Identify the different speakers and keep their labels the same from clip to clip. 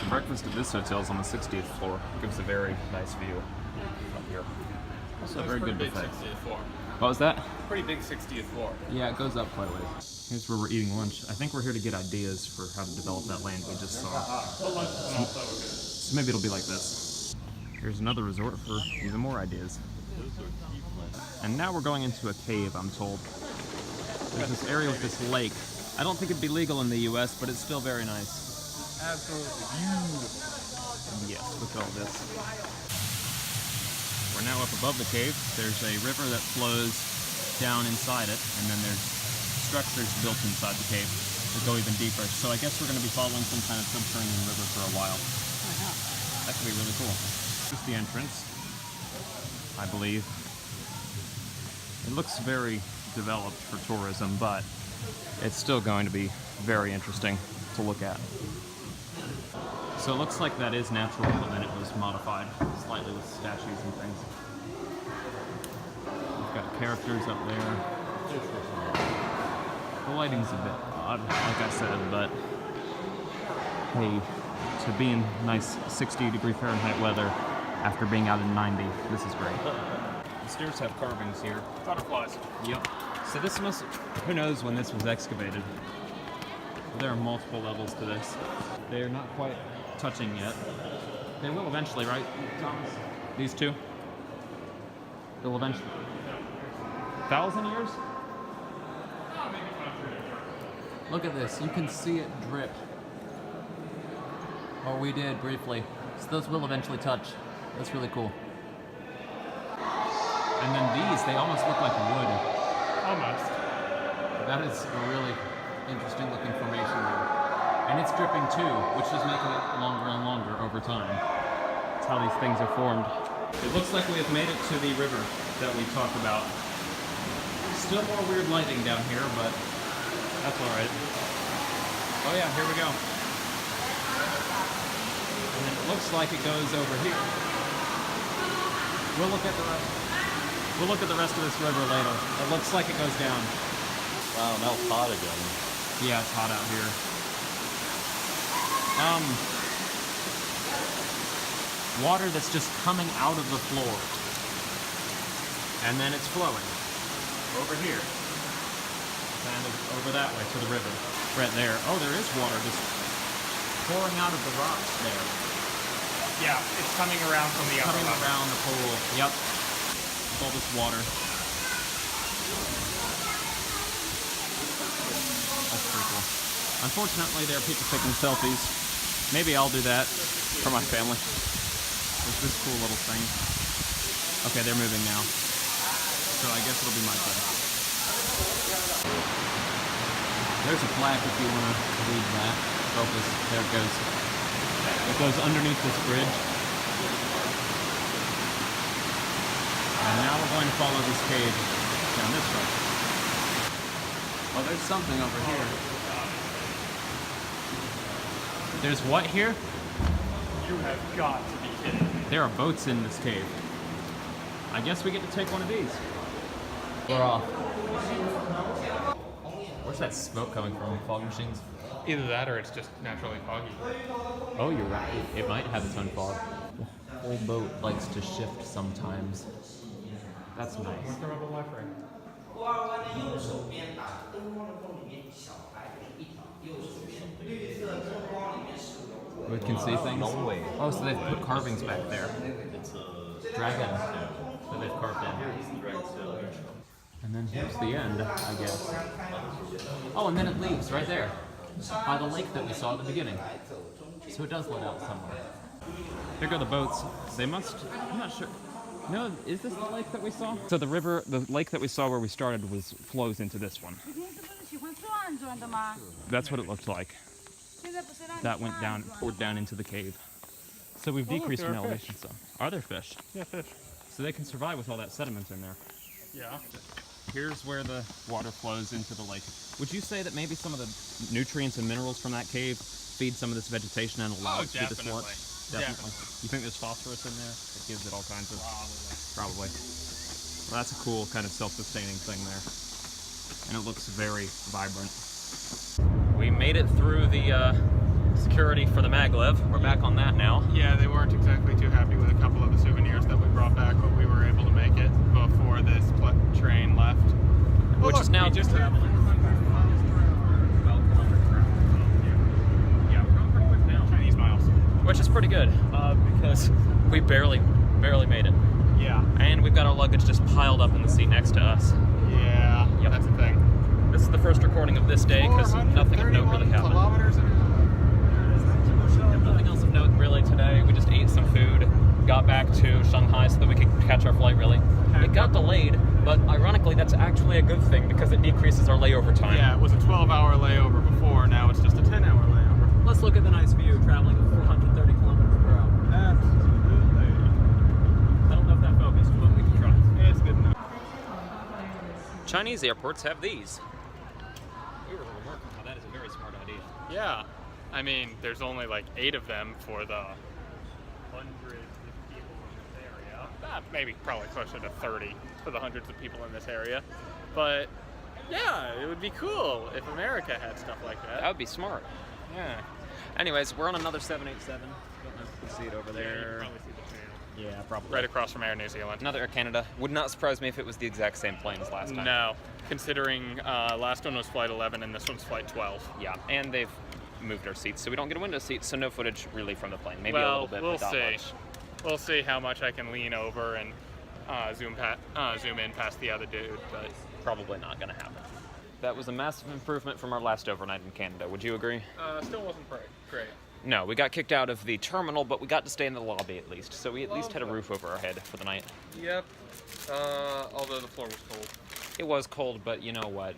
Speaker 1: Breakfast at this hotel is on the 60th floor. Gives a very nice view up here. Also a very good buffet.
Speaker 2: 60th floor.
Speaker 1: What was that?
Speaker 2: Pretty big 60th floor.
Speaker 1: Yeah, it goes up quite a ways. Here's where we're eating lunch. I think we're here to get ideas for how to develop that land we just saw. So maybe it'll be like this. Here's another resort for even more ideas. And now we're going into a cave, I'm told. There's this area with this lake. I don't think it'd be legal in the US, but it's still very nice.
Speaker 2: Absolutely beautiful.
Speaker 1: Yes, look at all this. We're now up above the cave. There's a river that flows down inside it, and then there's structures built inside the cave that go even deeper. So I guess we're going to be following some kind of subterranean river for a while. That could be really cool. This is the entrance, I believe. It looks very developed for tourism, but it's still going to be very interesting to look at. So it looks like that is natural, but then it was modified slightly with statues and things. We've got characters up there. The lighting's a bit odd, like I said, but hey, to be in nice 60-degree Fahrenheit weather after being out in 90, this is great. The stairs have carvings here.
Speaker 2: Butterflies.
Speaker 1: Yep. So this must, who knows when this was excavated. There are multiple levels to this. They are not quite touching yet. They will eventually, right, Thomas? These two? They'll eventually. 1,000 years? Look at this, you can see it drip. Or we did briefly. So those will eventually touch. That's really cool. And then these, they almost look like wood.
Speaker 2: Almost.
Speaker 1: That is a really interesting looking formation there. And it's dripping too, which is making it longer and longer over time. That's how these things are formed. It looks like we have made it to the river that we talked about. Still more weird lighting down here, but that's alright. Oh yeah, here we go. And it looks like it goes over here. We'll look at the rest. We'll look at the rest of this river later. It looks like it goes down.
Speaker 3: Wow, now it's hot again.
Speaker 1: Yeah, it's hot out here. Water that's just coming out of the floor. And then it's flowing. Over here. Kind of over that way to the river. Right there. Oh, there is water just pouring out of the rocks there.
Speaker 2: Yeah, it's coming around from the upper
Speaker 1: Coming
Speaker 2: level.
Speaker 1: around the pool. Yep. With all this water. That's pretty cool. Unfortunately, there are people taking selfies. Maybe I'll do that for my family. There's this cool little thing. Okay, they're moving now. So I guess it'll be my turn. There's a plaque if you want to read that. Focus. There it goes. It goes underneath this bridge. And now we're going to follow this cave down this way. Oh, there's something over here. There's what here?
Speaker 2: You have got to be kidding me.
Speaker 1: There are boats in this cave. I guess we get to take one of these. We're off. Where's that smoke coming from? Fog machines?
Speaker 2: Either that or it's just naturally foggy.
Speaker 1: Oh, you're right. It might have its own fog. The whole boat likes to shift sometimes. That's nice.
Speaker 2: What's the rubber life ring?
Speaker 1: We can see things?
Speaker 3: No way.
Speaker 1: Oh, so they've put carvings back there.
Speaker 3: It's a
Speaker 1: Dragon that they've carved in. And then here's the end, I guess. Oh, and then it leaves right there. By the lake that we saw at the beginning. So it does let out somewhere. There go the boats. They must, I'm not sure. No, is this the lake that we saw? So the river, the lake that we saw where we started flows into this one. That's what it looked like. That went down, poured down into the cave. So we've decreased in elevation some. Are there fish?
Speaker 2: Yeah, fish.
Speaker 1: So they can survive with all that sediment in there.
Speaker 2: Yeah.
Speaker 1: Here's where the water flows into the lake. Would you say that maybe some of the nutrients and minerals from that cave feed some of this vegetation and allow it to do this work? Definitely. You think there's phosphorus in there? It gives it all kinds of... Probably. Well, that's a cool kind of self-sustaining thing there. And it looks very vibrant. We made it through the security for the maglev. We're back on that now.
Speaker 2: Yeah, they weren't exactly too happy with a couple of the souvenirs that we brought back, but we were able to make it before this train left. Oh,
Speaker 1: Which
Speaker 2: look,
Speaker 1: is now
Speaker 2: we just have... Chinese miles.
Speaker 1: Which is pretty good, because we barely made it.
Speaker 2: Yeah.
Speaker 1: And we've got our luggage just piled up in the seat next to us.
Speaker 2: Yeah,
Speaker 1: Yep.
Speaker 2: that's the thing.
Speaker 1: This is the first recording of this day, because nothing of note really happened. Nothing else of note really today. We just ate some food, got back to Shanghai so that we could catch our flight really. It got delayed, but ironically that's actually a good thing because it decreases our layover time.
Speaker 2: Yeah, it was a 12-hour layover before, now it's just a 10-hour layover.
Speaker 1: Let's look at the nice view traveling at 430 kilometers per hour.
Speaker 2: Absolutely.
Speaker 1: I don't know if that focused, but we can try.
Speaker 2: It's good enough.
Speaker 1: Chinese airports have these. We were remarking how that is a very smart idea.
Speaker 2: Yeah. I mean, there's only like 8 of them for the hundreds of people in this area. Maybe probably closer to 30 for the hundreds of people in this area. But yeah, it would be cool if America had stuff like that.
Speaker 1: That would be smart.
Speaker 2: Yeah.
Speaker 1: Anyways, we're on another 787. Don't know if you can see it over
Speaker 2: Yeah, you
Speaker 1: there.
Speaker 2: can probably see the channel.
Speaker 1: Yeah, probably.
Speaker 2: Right across from Air New Zealand.
Speaker 1: Another Air Canada. Would not surprise me if it was the exact same plane as last time.
Speaker 2: No, considering last one was Flight 11 and this one's Flight 12.
Speaker 1: Yeah, and they've moved our seats, so we don't get a window seat, so no footage really from the plane. Maybe a
Speaker 2: Well,
Speaker 1: little bit,
Speaker 2: we'll
Speaker 1: but not
Speaker 2: see.
Speaker 1: much.
Speaker 2: We'll see how much I can lean over and zoom in past the other dude, but
Speaker 1: Probably not going to happen. That was a massive improvement from our last overnight in Canada. Would you agree?
Speaker 2: still wasn't great.
Speaker 1: No, we got kicked out of the terminal, but we got to stay in the lobby at least, so we at least had a roof over our head for the night.
Speaker 2: Yep. Although the floor was cold.
Speaker 1: It was cold, but you know what?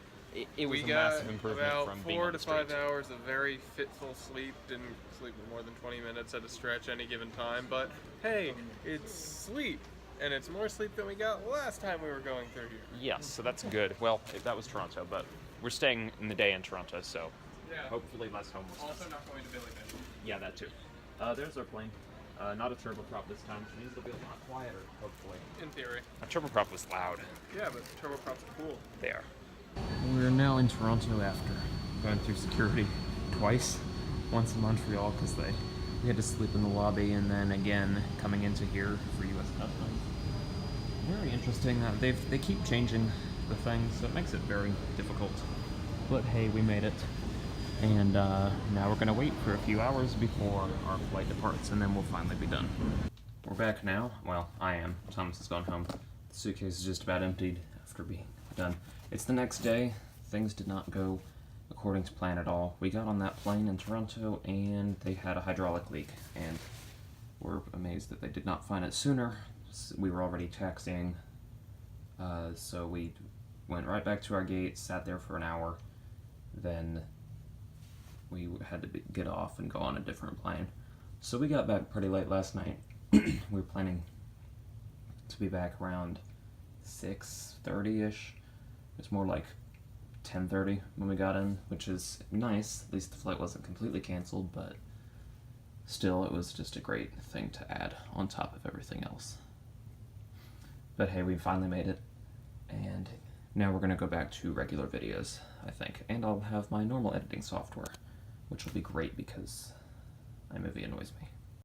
Speaker 1: It was a massive improvement from being on the street.
Speaker 2: 4 to 5 hours of very fitful sleep. Didn't sleep more than 20 minutes at a stretch any given time, but hey, it's sleep. And it's more sleep than we got last time we were going through here.
Speaker 1: Yes, so that's good. Well, that was Toronto, but we're staying in the day in Toronto, so
Speaker 2: Yeah.
Speaker 1: hopefully less homeless.
Speaker 2: Also not going to Billy Benton.
Speaker 1: Yeah, that too. There's our plane. Not a turboprop this time, so these will be a lot quieter, hopefully.
Speaker 2: In theory.
Speaker 1: A turboprop was loud.
Speaker 2: Yeah, but turboprops are cool.
Speaker 1: They are. We're now in Toronto after going through security twice. Once in Montreal because we had to sleep in the lobby, and then again coming into here for U.S. Customs. Very interesting. They keep changing the things, so it makes it very difficult. But hey, we made it. And now we're gonna wait for a few hours before our flight departs, and then we'll finally be done. We're back now. Well, I am. Thomas has gone home. The suitcase is just about emptied after being done. It's the next day. Things did not go according to plan at all. We got on that plane in Toronto, and they had a hydraulic leak, and we're amazed that they did not find it sooner. We were already taxiing, so we went right back to our gate, sat there for an hour, then we had to get off and go on a different plane. So we got back pretty late last night. We were planning to be back around 6:30-ish. It was more like 10:30 when we got in, which is nice. At least the flight wasn't completely canceled, but still, it was just a great thing to add on top of everything else. But hey, we finally made it, and now we're going to go back to regular videos, I think. And I'll have my normal editing software, which will be great because iMovie annoys me.